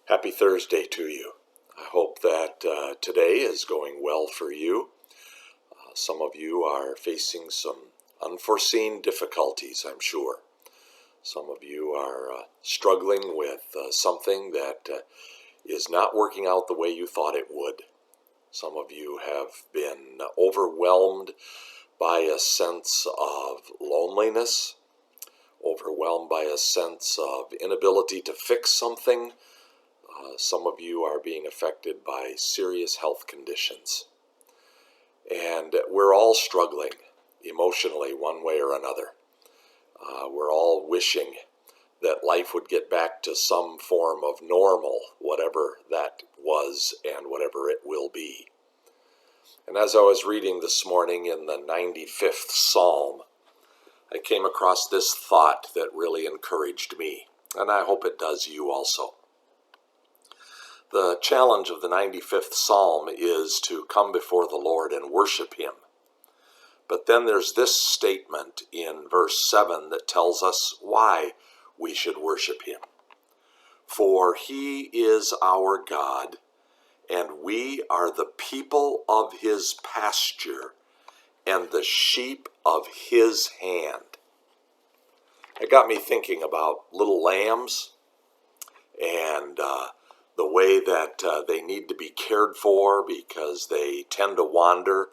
Happy Thursday to you. I hope that today is going well for you. Some of you are facing some unforeseen difficulties, I'm sure. Some of you are struggling with something that is not working out the way you thought it would. Some of you have been overwhelmed by a sense of loneliness, overwhelmed by a sense of inability to fix something. Some of you are being affected by serious health conditions. And we're all struggling emotionally one way or another. We're all wishing that life would get back to some form of normal, whatever that was and whatever it will be. And as I was reading this morning in the 95th Psalm, I came across this thought that really encouraged me, and I hope it does you also. The challenge of the 95th Psalm is to come before the Lord and worship Him. But then there's this statement in verse 7 that tells us why we should worship Him. For He is our God, and we are the people of His pasture and the sheep of His hand. It got me thinking about little lambs and the way that they need to be cared for because they tend to wander.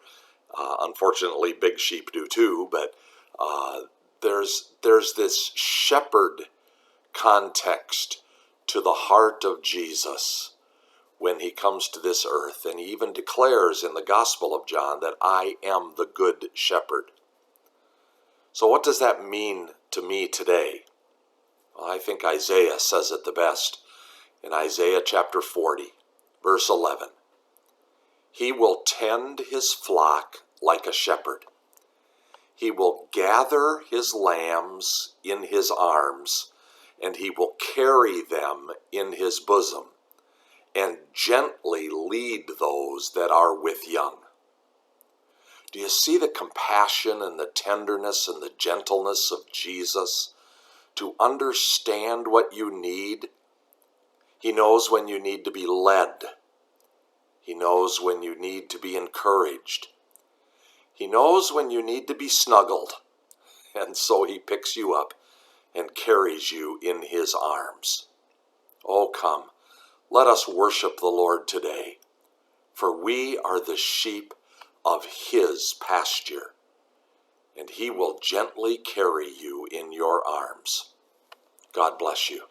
Unfortunately, big sheep do too, but there's this shepherd context to the heart of Jesus when He comes to this earth, and He even declares in the Gospel of John that I am the good shepherd. So what does that mean to me today? Well, I think Isaiah says it the best. In Isaiah chapter 40, verse 11, He will tend His flock like a shepherd. He will gather His lambs in His arms, and He will carry them in His bosom, and gently lead those that are with young. Do you see the compassion and the tenderness and the gentleness of Jesus to understand what you need? He knows when you need to be led. He knows when you need to be encouraged. He knows when you need to be snuggled. And so He picks you up and carries you in His arms. Oh, come, let us worship the Lord today, for we are the sheep of His pasture, and He will gently carry you in your arms. God bless you.